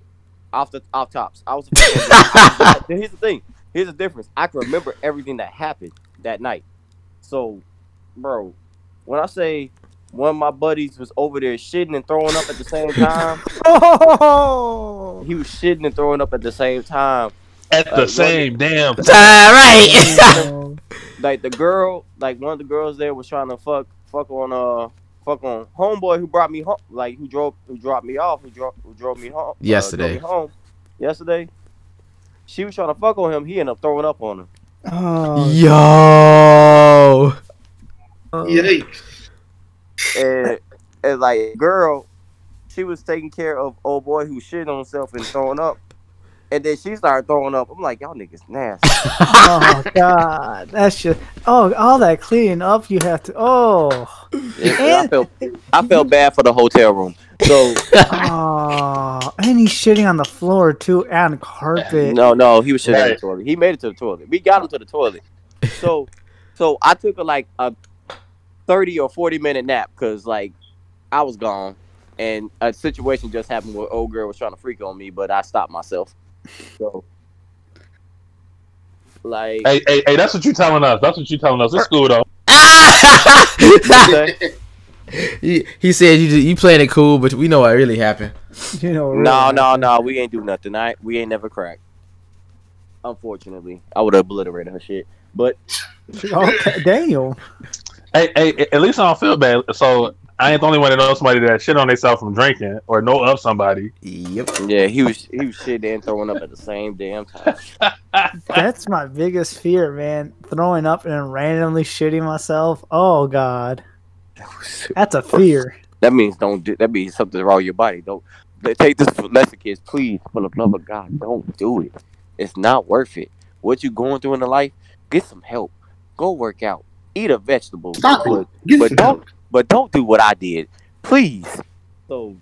Like, off tops. I was the first one drunk. Here's the thing. Here's the difference. I can remember everything that happened that night. So, bro, when I say one of my buddies was over there shitting and throwing up at the same time, he was shitting and throwing up at the same time. At the same damn time. Right. Like the girl, like one of the girls there was trying to fuck on homeboy who brought me home, like who dropped me off, who drove me home yesterday. Yesterday. she was trying to fuck on him. He ended up throwing up on her. Oh, Yo. Yikes. And like, girl, she was taking care of old boy who was shitting on himself and throwing up. And then she started throwing up. I'm like, y'all niggas nasty. oh God, that's just all that cleaning up you have to. Oh, Yeah, I felt bad for the hotel room. So and he's shitting on the floor too and carpet. no, he was shitting on the Right. toilet. He made it to the toilet. We got him to the toilet. So I took a 30 or 40-minute nap because like I was gone, and a situation just happened where old girl was trying to freak on me, but I stopped myself. So like, Hey, that's what you telling us. That's what you telling us. It's cool though. he said you playing it cool, but we know what really happened. You know, really no, we ain't do nothing. We ain't never cracked. Unfortunately, I would have obliterated her shit. But Okay, Daniel. Hey, at least I don't feel bad. So I ain't the only one that knows somebody that shit on themselves from drinking or know of somebody. Yep. yeah, he was shitting and throwing up at the same damn time. That's my biggest fear, man. Throwing up and then randomly shitting myself. Oh God, that's a fear. That means that means something's wrong with your body. Don't take this for lesson, kids. Please, for the love of God, don't do it. It's not worth it. What you going through in the life? Get some help. Go work out. Eat a vegetable. Stop But, it. Get but some don't help. but don't do what I did. Please. So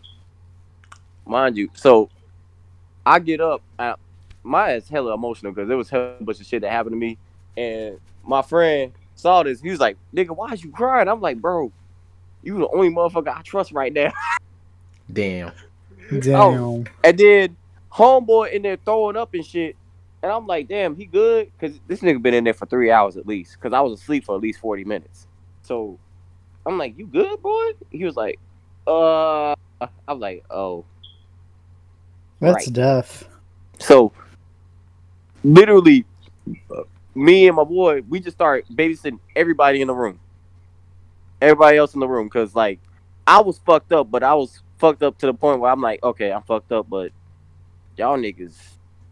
mind you, so I get up. My ass hella emotional because there was hella bunch of shit that happened to me. And my friend saw this. He was like, nigga, why is you crying? I'm like, bro, you the only motherfucker I trust right now. Damn. Damn. And then homeboy in there throwing up and shit. And I'm like, damn, he good? Because this nigga been in there for 3 hours at least. Because I was asleep for at least 40 minutes. So I'm like, you good, boy? He was like, I'm like, oh. That's right. death. So literally, me and my boy, we just started babysitting everybody in the room. Everybody else in the room. Because, like, I was fucked up, but I was fucked up to the point where I'm like, okay, I'm fucked up, but y'all niggas,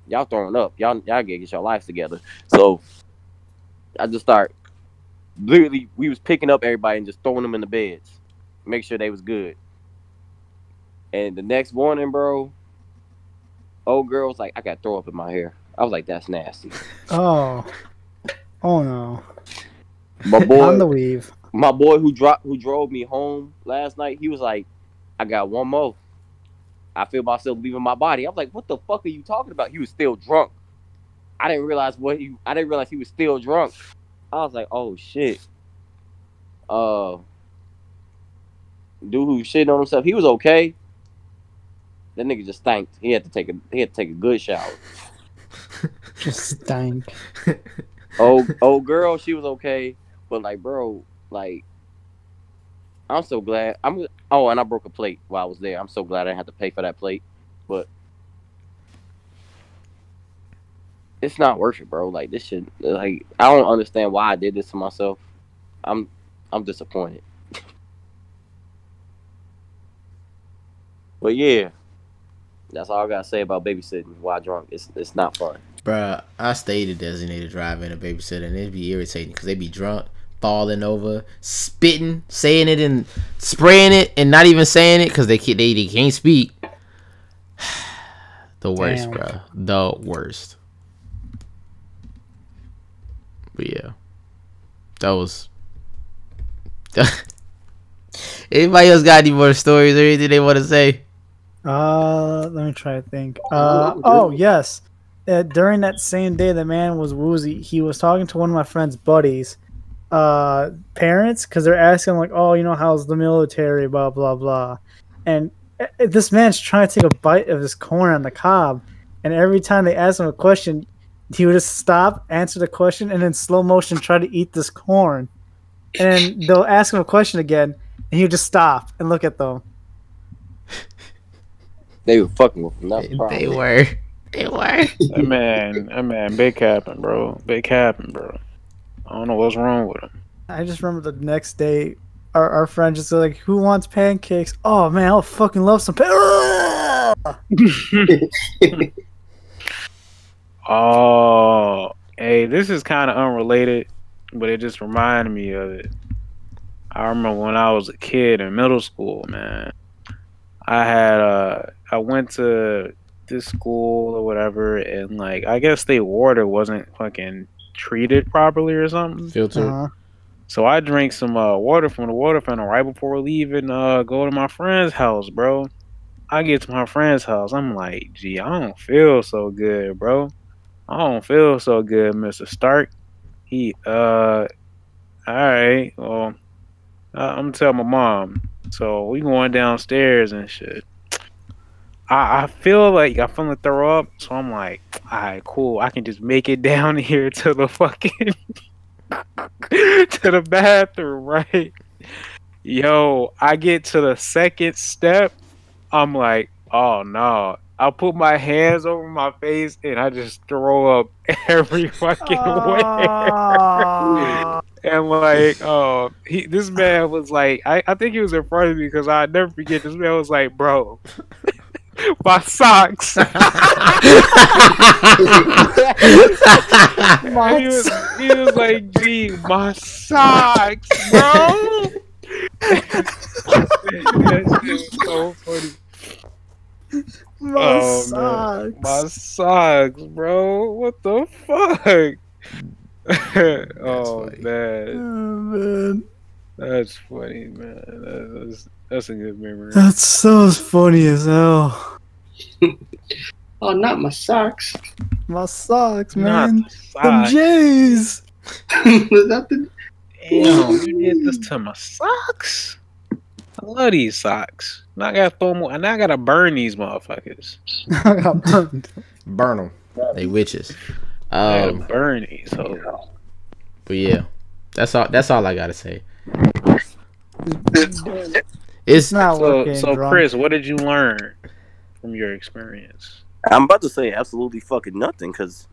y'all throwing up. Y'all gotta get your lives together. So I just start literally, we was picking up everybody and just throwing them in the beds. Make sure they was good. And the next morning, bro, old girl was like, I got throw up in my hair. I was like, that's nasty. Oh. Oh no. My boy, On the weave. my boy who drove me home last night, he was like, I got one more. I feel myself leaving my body. I'm like, what the fuck are you talking about? He was still drunk. I didn't realize he was still drunk. I was like, oh shit. Dude who shitting on himself, he was okay. That nigga just stank. He had to take a good shower. Just stank. Old girl, she was okay, but like, bro, like, I'm so glad. And I broke a plate while I was there. I'm so glad I didn't have to pay for that plate, but it's not worth it, bro. Like, this shit, like, I don't understand why I did this to myself. I'm disappointed. But yeah, that's all I gotta say about babysitting while drunk. It's not fun. Bruh, I stayed a designated driver and a babysitter, and it'd be irritating because they be drunk, falling over, spitting, saying it and spraying it, and not even saying it because they can't speak. The worst, Damn. bruh. The worst. But yeah, that was. Anybody else got any more stories or anything they want to say? Let me try to think. Oh yes. During that same day, the man was woozy. He was talking to one of my friend's buddies, parents, because they're asking like, "Oh, you know, how's the military?" Blah blah blah, and this man's trying to take a bite of his corn on the cob, and every time they ask him a question, he would just stop, answer the question, and in slow motion try to eat this corn, and then they'll ask him a question again, and he would just stop and look at them. They were fucking with him. That's the problem. They were. That man, big capping, bro. Big capping, bro. I don't know what's wrong with him. I just remember the next day, our friend just like, "Who wants pancakes?" Oh man, I'll fucking love some pancakes. Oh, hey, this is kind of unrelated, but it just reminded me of it. I remember when I was a kid in middle school, man. I went to this school or whatever, and like I guess the water wasn't fucking treated properly or something. Filter. So I drank some water from the water fountain right before leaving. Go to my friend's house, bro. I get to my friend's house. I'm like, gee, I don't feel so good, bro. I don't feel so good, Mr. Stark. He, all right. Well, I'm gonna tell my mom. So we going downstairs and shit. I feel like I'm finna throw up. So I'm like, all right, cool. I can just make it down here to the fucking to the bathroom, right? Yo, I get to the second step. I'm like, oh no. I put my hands over my face and I just throw up every fucking way. And like, this man was like, I think he was in front of me because I'll never forget. This man was like, bro, my socks. He was like, gee, my socks, bro. That shit was so funny. My socks. Man. My socks, bro. What the fuck? Oh funny. man. Oh, man. That's funny, man. That's a good memory. That's so funny as hell. Oh, not my socks. My socks, Not man. the Them socks. J's. Was that the? Damn, you did this to my socks. I love these socks. Now I gotta throw more, and now I gotta burn these motherfuckers. I got burned. Burn them. They witches. I gotta burn these. So But yeah, that's all I gotta say. It's not working. so drunk. Chris, what did you learn from your experience? I'm about to say absolutely fucking nothing because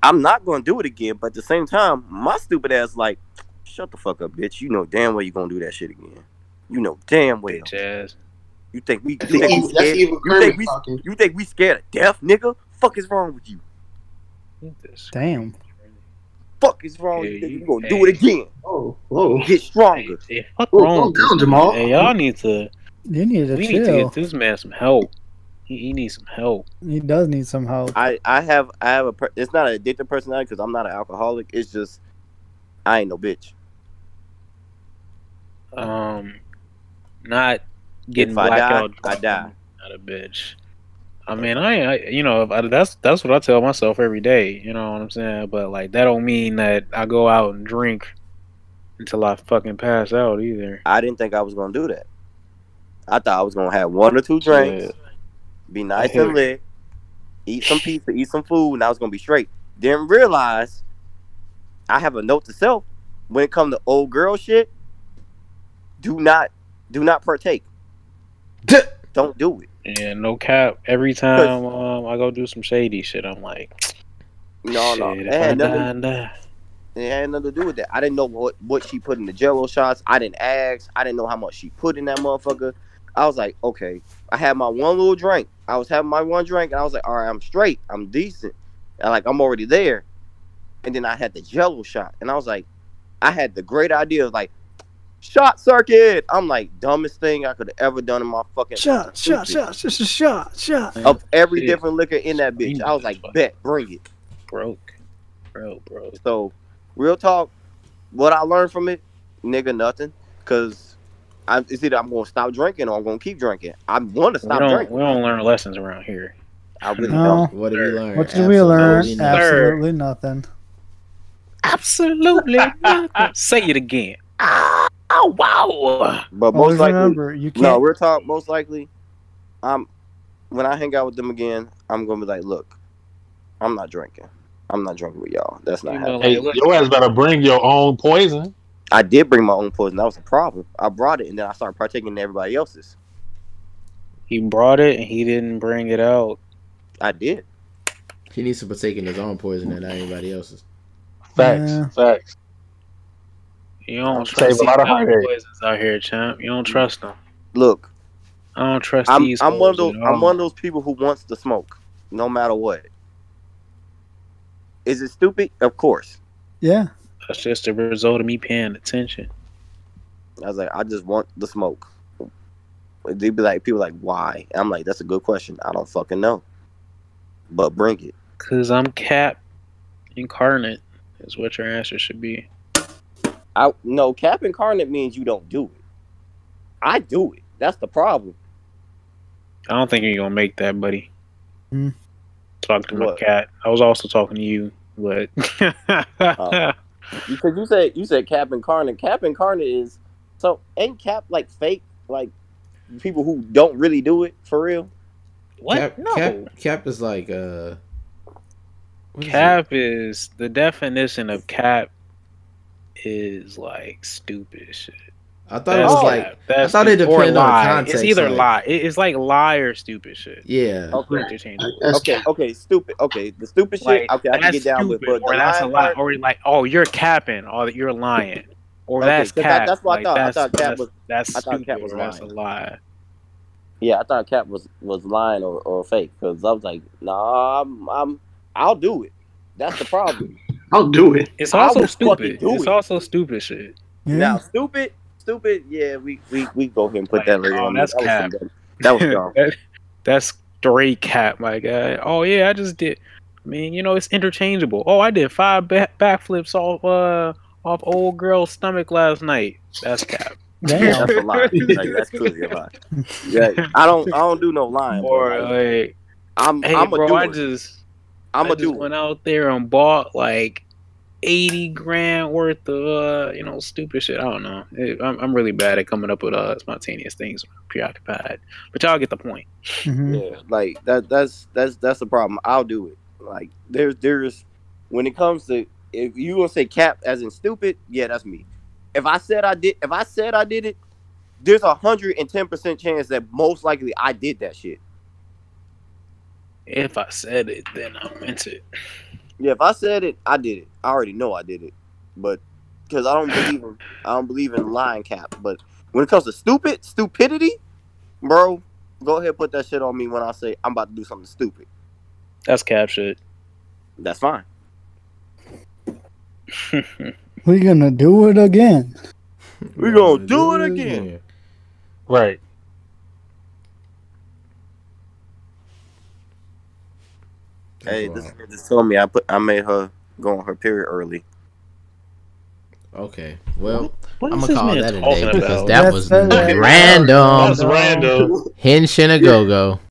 I'm not going to do it again. But at the same time, my stupid ass like, shut the fuck up, bitch. You know damn well you're going to do that shit again. You know damn well. Bitch ass. You think we That's scared? evil Kermit talking. You think we scared of death, nigga? Fuck is wrong with you? Damn. Fuck is wrong with you? Think we going to do it again? Oh, whoa. Get stronger. Hey, fuck Whoa, wrong calm with this down, man. Jamal. Hey, y'all need to. You need to We need to chill. get this man some help. He needs some help. He does need some help. I have it's not an addictive personality because I'm not an alcoholic. It's just I ain't no bitch. Not getting If I blackout. die, I die. Not a bitch. I mean, that's what I tell myself every day. You know what I'm saying? But like, that don't mean that I go out and drink until I fucking pass out either. I didn't think I was gonna do that. I thought I was gonna have 1 or 2 drinks, be nice and lit, eat some pizza, eat some food, and I was gonna be straight. Didn't realize I have a note to self when it comes to old girl shit. Do not partake. Don't do it. Yeah, no cap. Every time I go do some shady shit, I'm like, No. shit, It if I had die, nothing. I die. It had nothing to do with that. I didn't know what she put in the Jello shots. I didn't ask. I didn't know how much she put in that motherfucker. I was like, okay. I had my one little drink. I was having my one drink, and I was like, all right, I'm straight. I'm decent. And like, I'm already there. And then I had the Jello shot, and I was like, I had the great idea of like, shot circuit. I'm like, dumbest thing I could have ever done in my fucking Shot. of every different liquor in that bitch. I was like, bet, bring it. Broke. Bro. So, real talk, what I learned from it, nigga, nothing. Because it's either I'm going to stop drinking or I'm going to keep drinking. I want to stop drinking. We don't learn lessons around here. I really No. don't. what did we learn? What did we learn? Absolutely nothing. Absolutely nothing. Absolutely nothing. Say it again. Oh, wow. But most Always likely, remember, you can't. no, real talk, most likely, when I hang out with them again, I'm going to be like, look, I'm not drinking. I'm not drinking with y'all. That's not You happening. know, Hey, like, your ass better bring your own poison. I did bring my own poison. That was a problem. I brought it, and then I started partaking in everybody else's. he brought it and he didn't bring it out. I did. He needs to partake in his own poison and not anybody else's. Facts. You don't Save trust a lot of these heartache. poisons out here, champ. You don't trust them. Look, I don't trust I'm these. one of those. hoes at I'm all. one of those people who wants to smoke, no matter what. Is it stupid? Of course. Yeah. That's just a result of me paying attention. I was like, I just want the smoke. They'd be like, people like, why? And I'm like, that's a good question. I don't fucking know. But bring it. Cause I'm Cap incarnate is what your answer should be. No, Cap incarnate means you don't do it. I do it. That's the problem. I don't think you're gonna make that, buddy. Hmm. Talking to my What? cat. I was also talking to you, but Because you said Cap incarnate. Cap incarnate is so ain't Cap like fake, like people who don't really do it for real. what? No. Cap is like what is Cap is the definition of cap is like stupid shit. it? I thought it was like cap. That's I thought it stupid. Or depended on lie. context. It's either like, lie. It's like lie or stupid shit. Yeah. Okay. Interchangeable. That's Okay, okay, stupid. Okay, the stupid shit. Like, Okay, I can that's get down with, stupid, but or the that's a lying lie, part- or like, oh, you're capping, or you're lying, or Okay, that's 'cause cap. that's what I Like, thought. I that's- thought Cap that's- was- that's I thought stupid, Cap was or that's a lying. lie. Yeah, I thought Cap was lying or fake because I was like, nah, I'll do it. That's the problem. I'll do it. It's I also would fucking stupid. do It's it. also stupid shit. Yeah. Now, stupid. Yeah, we go ahead and put Like, that later oh, on. that's that cap. Was that was dumb. That's straight cap, my guy. Oh yeah, I just did. I mean, you know, it's interchangeable. Oh, I did 5 backflips off old girl's stomach last night. That's cap. Damn. That's a lie. Like, that's clearly a lie. Yeah, I don't do no lying. Or Bro. like, I'm hey, a bro, doer. I just do went out there and bought like 80 grand worth of stupid shit. I don't know. I'm really bad at coming up with spontaneous things when I'm preoccupied. But y'all get the point. Mhm. Yeah, like that's the problem. I'll do it. Like there's when it comes to if you gonna say cap as in stupid, yeah, that's me. If I said I did it, there's 110% chance that most likely I did that shit. If I said it, then I meant it. Yeah, if I said it, I did it. I already know I did it, but because I don't believe in lying cap. But when it comes to stupidity, bro, go ahead and put that shit on me when I say I'm about to do something stupid. That's cap shit. That's fine. We gonna do it again. We gonna do it again. Right. Hey, this nigga just told me I made her go on her period early. Okay. Well, What I'm is gonna this call man that a talking day because about? that was That's random. That's random. Hinch and a go-go.